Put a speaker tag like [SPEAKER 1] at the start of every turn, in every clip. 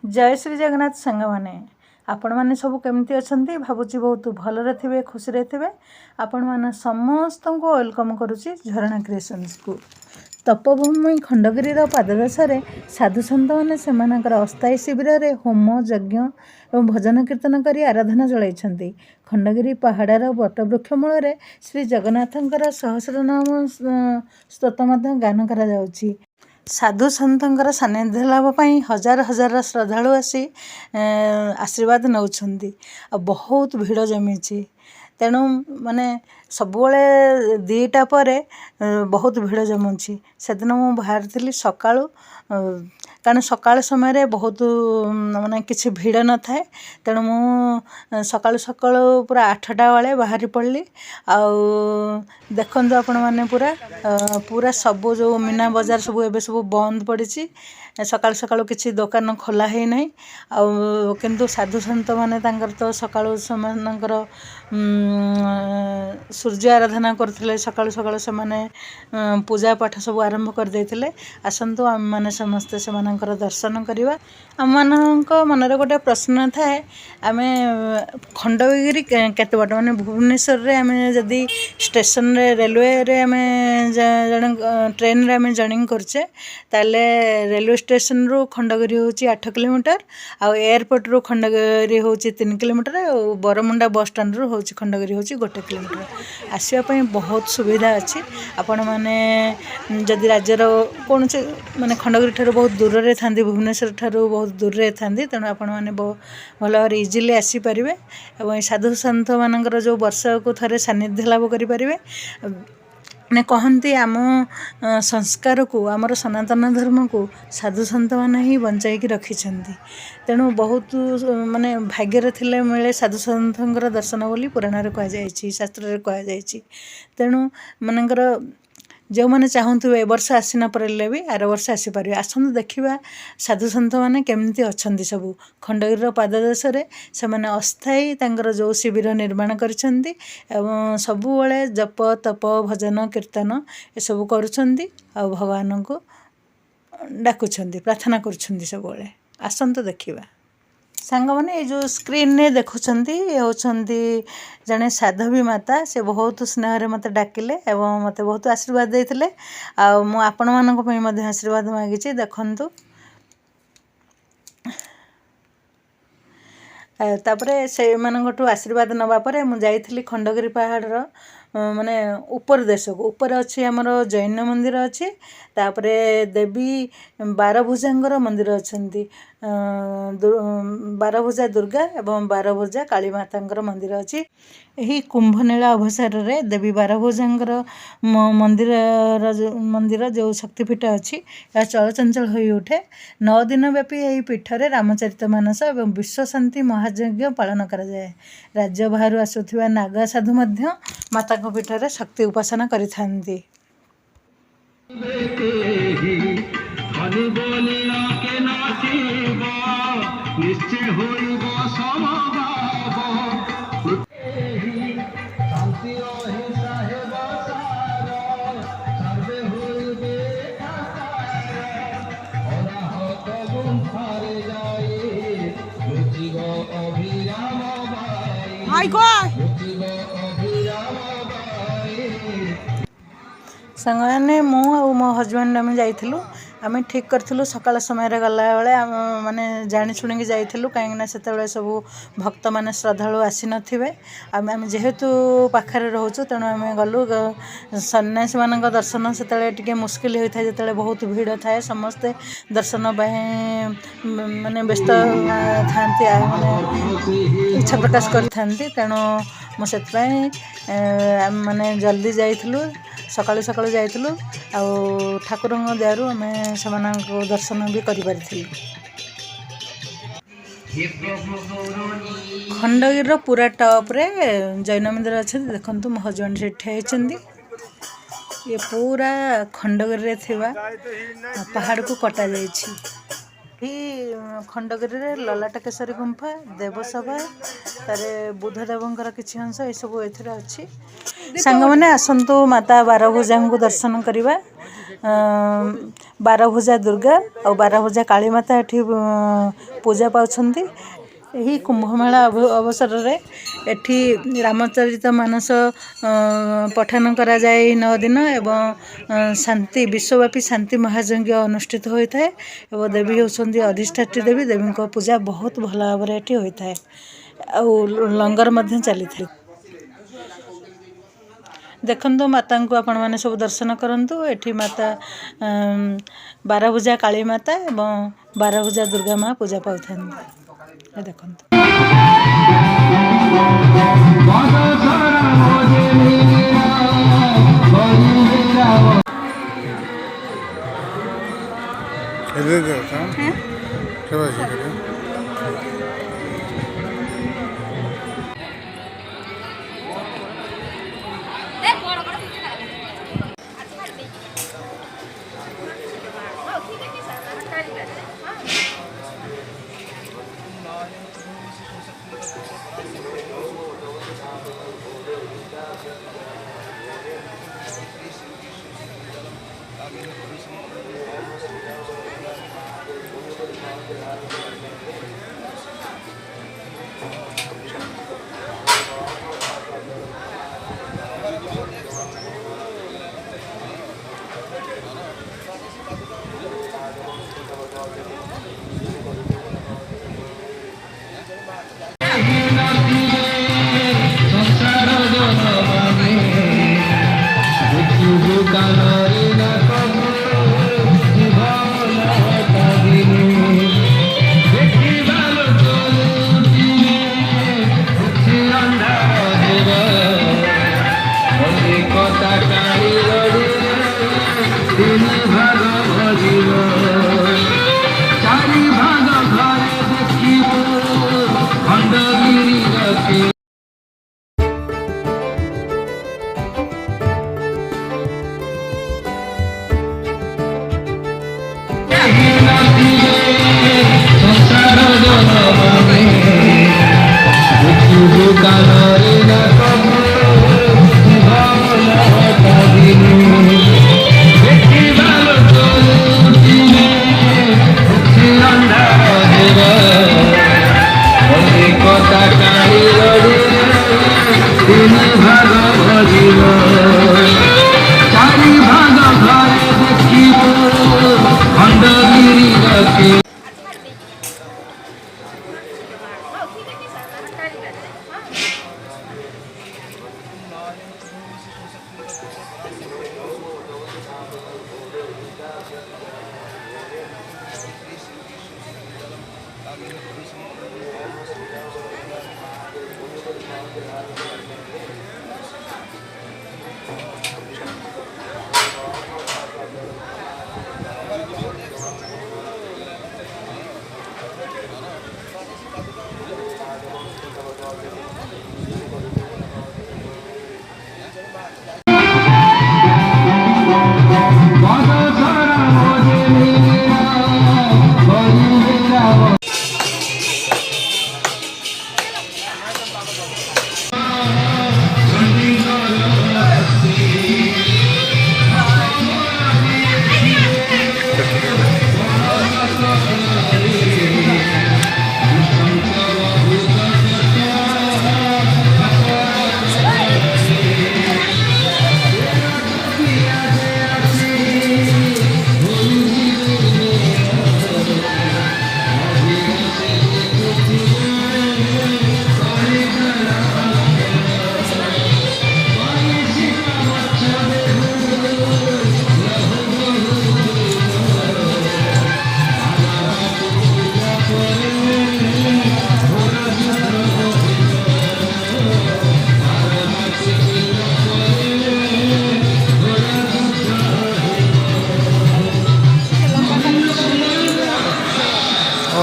[SPEAKER 1] जय श्री जगन्नाथ सांग मैंने आपण मैंने सब केमती अच्छा भावुची बहुत भलरे थे खुशी थे आपण मैंने समस्त को वेलकम करुच्ची झरणा क्रिएशन्स को। तपोभूमि खंडगिरी पाददेशे साधु सन्त मैंने से अस्थायी शिविर में होम यज्ञ और भजन कीर्तन कर आराधना जलाई। खंडगिरी पहाड़र बटवृक्ष मूल श्री जगन्नाथंकर सहस्र नाम स्तोत्र गान करा जाउची। साधु सन्तर सानिध्य लाभ हजार हजार श्रद्धालु आसी आशीर्वाद नौछंती। बहुत भिड़ जमी तेणु माने सबुबले दीटा पर बहुत भिड़ जमुची। से दिन मु बाहर थी सकाळु कारण सकाळ समय बहुत माने किसी भिड़ न थाए तेणु मु सकाळु सकाळु पूरा 8टा बेले बाहरी पड़ली। देखु आपण मैंने पूरा पूरा सब जो मीना बजार सब एबे सब बंद पड़ी। सकाळु सकाळु किसी दुकान खोला है नहीं किंतु साधु सन्त मैंने तो सकाळु सेमानकर सूर्य आराधना करते सकाळु सकाळु से माने पूजा पाठ सब आरंभ कर देथिले। आसंतु आम माने समस्ते से दर्शन करवा। आम मानक मनरे गोटे प्रश्न थाए आमे खंडगिरी केते बाट माने भुवनेश्वर रे आमे जदी स्टेशन रे रेलवे रे आमे जण ट्रेन रे आमे जर्निंग करछे ताले रेलवे स्टेशन रो खंडगिरी होची 8 किलोमीटर आ एयरपोर्ट रो खंडगिरी होची 3 किलोमीटर और बरमुंडा बस स्टैंड रो होची खंडगिरी होची 1 किलोमीटर। आसिया पई बहुत सुविधा अछि। आपण माने जदि राज्यर कौन से माने खंडगिरी ठार बहुत दूर रे थांदी भुवनेश्वर ठार बहुत दूर रे थांदी तेणु आपण माने भल भाव इजिली आसी पारिबे एवं साधु सन्त मानकर जो वर्ष को थरे सानिध्य लाभ करि पारिबे। ने कहती आम संस्कार को आमर सनातन धर्म को साधु सन्त मैंने ही बंचाई रखिंट। तेणु बहुत माने भाग्यर थिले मिले साधु सन्तर दर्शन बोली पुराण कहुई शास्त्र कहुई। तेणु मानकर जो मैंने चाहूँ ए वर्ष आसी न पारे भी आर वर्ष आसीपर आसतु देखा साधु सन्त मैंने केमती अच्छा सब खंडगिरी पाददेश से मैंने अस्थायी जो शिविर निर्माण कर सबुबले जप तप भजन कीर्तन ये सब करुँच भगवान को डाकुंट प्रार्थना करुँच सबुबले। आसतु देखा सांग मैंने जो स्क्रीन ने देखुंट ये होती जड़े साधवी माता से बहुत स्नेह मत डाकिले एवं मत बहुत आशीर्वाद देते आपण मानी आशीर्वाद मागिची। देखु तापरे से आशीर्वाद नवापर मुझे खंडगिरी पहाड़ माने ऊपर देश को ऊपर अच्छी आमर जैन मंदिर अच्छी तापरे देवी बारभुजांगर मंदिर अच्छा 12 भुजा दुर्गा एवं 12 भुजा काली मातांकर मंदिर अच्छी। यही कुंभनीला अवसर रे देवी 12 भुजांगर मंदिर जो शक्तिपीठ अच्छी यह चलचंचल हो उठे। 9 दिन व्यापी यही पीठ रे रामचरितमानस एवं विश्व शांति महायज्ञ पालन करा जाए। राज्य बाहर आसुथिबा नागा साधु मध्य माता पीठ रे शक्ति उपासना करिथांती। सांगने मु मो हजबैंड आम जाइलु आम ठीक करूँ सकाल समय गला बेले आम माने जानी शुणी जाइलु कहीं से सब भक्त मैंने श्रद्धालु आसी नथिबे। आम जेहेतु पाखरे रोचु तेणु आम गलु सन्यासी मान दर्शन से मुस्किल होता है जो बहुत भिड़ थाए समस्ते दर्शन माने व्यस्त था माने इच्छा प्रकाश करथांती तेणु मुझे माने जल्दी जाइलु सकाळु सकाळु जाइलु ठाकुर दयारु आम से दर्शन भी करि। खंडगिरी पूरा टॉप रे जैन मंदिर अच्छे देखु मो हजबैंड से ठेचंदी ये पूरा खंडगिरी थिबा पहाड़ को कटा जाइछि। खंडगिरी रे ललाटकेश्वरी गुंफा देवसभा तारे बुद्धदेवंकर किछि अंश ये सब एथिरे अछि। सांग माने आसंतु माता 12 भुजा को दर्शन करवा। बारभुजा दुर्गा और बारभुजा काली माता एठी पूजा पाउछंती। यही कुंभमेला अवसर रे एठी रामचरित मानस पठन करा जाए 9 दिन एवं शांति विश्वव्यापी शांति महायज्ञ अनुष्ठित होता है एवं देवी होती अधिष्ठात्री देवी देवी पूजा बहुत भल भाव एठी होता है और लंगर मध्य चली था। देखंतु माता को आपण माने सब दर्शन करंतु। एठी माता बारभुजा काली माता एवं बारभुजा दुर्गा माँ पूजा पाउथन देखंतु।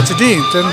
[SPEAKER 2] Today, then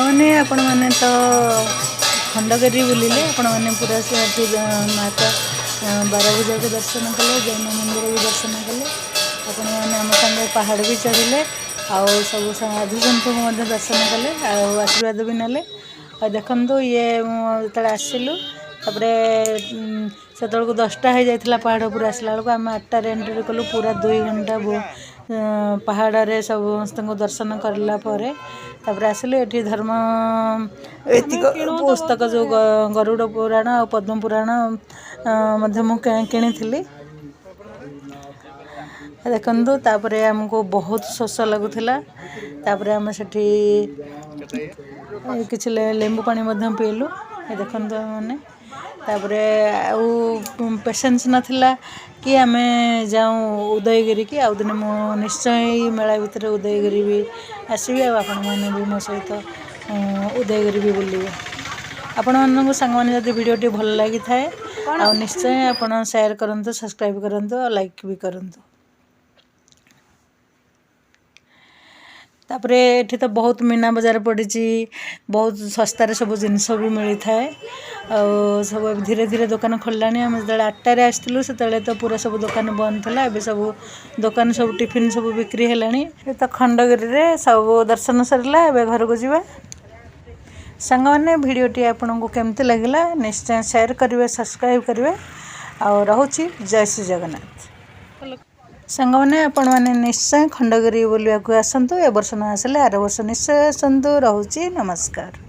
[SPEAKER 1] ସାଙ୍ଗମାନେ ଆପଣମାନେ ତ ଖଣ୍ଡଗିରି ବୁଲିଲେ, ଆପଣମାନେ ପୁରା ସେଠି ମାତା ବାରଭୁଜାକୁ ଦର୍ଶନ କଲେ, ଜୈନ ମନ୍ଦିର ବି ଦର୍ଶନ କଲେ, ଆପଣମାନେ ଆମ ସାଙ୍ଗେ ପାହାଡ଼ ବି ଚଢ଼ିଲେ, ଆଉ ସବୁ ସାଧୁସନ୍ତଙ୍କୁ ମଧ୍ୟ ଦର୍ଶନ କଲେ, ଆଉ ଆଶୀର୍ବାଦ ବି ନେଲେ। ଆଉ ଦେଖନ୍ତୁ ଇଏ ଯେତେବେଳେ ଆସିଲୁ, ତାପରେ ସେତେବେଳକୁ 10ଟା ହେଇଯାଇଥିଲା ପାହାଡ଼ ଉପରେ ଆସିଲା ବେଳକୁ। ଆମେ 8ଟାରେ ଏଣ୍ଟ୍ରି କଲୁ। ପୁରା 2 ଘଣ୍ଟା ପାହାଡ଼ରେ ସମସ୍ତଙ୍କୁ ଦର୍ଶନ କରିଲା ପରେ ତାପରେ ଆସିଲୁ। ଏଠି ଧର୍ମ ଏତିକ ପୁସ୍ତକ ଯେଉଁ ଗରୁଡ଼ ପୁରାଣ ଆଉ ପଦ୍ମ ପୁରାଣ ମଧ୍ୟ ମୁଁ କିଣିଥିଲି। ଦେଖନ୍ତୁ ତାପରେ ଆମକୁ ବହୁତ ଶୋଷ ଲାଗୁଥିଲା। ତାପରେ ଆମେ ସେଠି କିଛି ଲେମ୍ବୁ ପାଣି ମଧ୍ୟ ପିଇଲୁ। ଦେଖନ୍ତୁ ମାନେ ତାପରେ ଆଉ ପେସେନ୍ସ ନଥିଲା କି ଆମେ ଯାଉଁ ଉଦୟଗିରି କି। ଆଉ ଦିନେ ମୁଁ ନିଶ୍ଚୟ ଏଇ ମେଳା ଭିତରେ ଉଦୟଗିରି ବି ଆସିବି, ଆଉ ଆପଣମାନେ ବି ମୋ ସହିତ ଉଦୟଗିରି ବି ବୁଲିବେ। ଆପଣମାନଙ୍କୁ ସାଙ୍ଗମାନେ ଯଦି ଭିଡ଼ିଓଟି ଭଲ ଲାଗିଥାଏ ଆଉ ନିଶ୍ଚୟ ଆପଣ ସେୟାର କରନ୍ତୁ, ସବସ୍କ୍ରାଇବ୍ କରନ୍ତୁ ଆଉ ଲାଇକ୍ ବି କରନ୍ତୁ। ତାପରେ ଏଠି ତ ବହୁତ ମୀନା ବଜାର ପଡ଼ିଛି, ବହୁତ ଶସ୍ତାରେ ସବୁ ଜିନିଷ ବି ମିଳିଥାଏ। ଆଉ ସବୁ ଧୀରେ ଧୀରେ ଦୋକାନ ଖୋଲିଲାଣି। ଆମେ ଯେତେବେଳେ 8ଟାରେ ଆସିଥିଲୁ ସେତେବେଳେ ତ ପୁରା ସବୁ ଦୋକାନ ବନ୍ଦ ଥିଲା। ଏବେ ସବୁ ଦୋକାନ ସବୁ ଟିଫିନ୍ ସବୁ ବିକ୍ରି ହେଲାଣି। ଏ ତ ଖଣ୍ଡଗିରିରେ ସବୁ ଦର୍ଶନ ସରିଲା, ଏବେ ଘରକୁ ଯିବା। ସାଙ୍ଗମାନେ ଭିଡ଼ିଓଟି ଆପଣଙ୍କୁ କେମିତି ଲାଗିଲା ନିଶ୍ଚୟ ସେୟାର କରିବେ, ସବସ୍କ୍ରାଇବ୍ କରିବେ। ଆଉ ରହୁଛି, ଜୟ ଶ୍ରୀ ଜଗନ୍ନାଥ। ସାଙ୍ଗମାନେ ଆପଣମାନେ ନିଶ୍ଚୟ ଖଣ୍ଡଗିରି ବୁଲିବାକୁ ଆସନ୍ତୁ। ଏ ବର୍ଷ ନ ଆସିଲେ ଆର ବର୍ଷ ନିଶ୍ଚୟ ଆସନ୍ତୁ। ରହୁଛି, ନମସ୍କାର।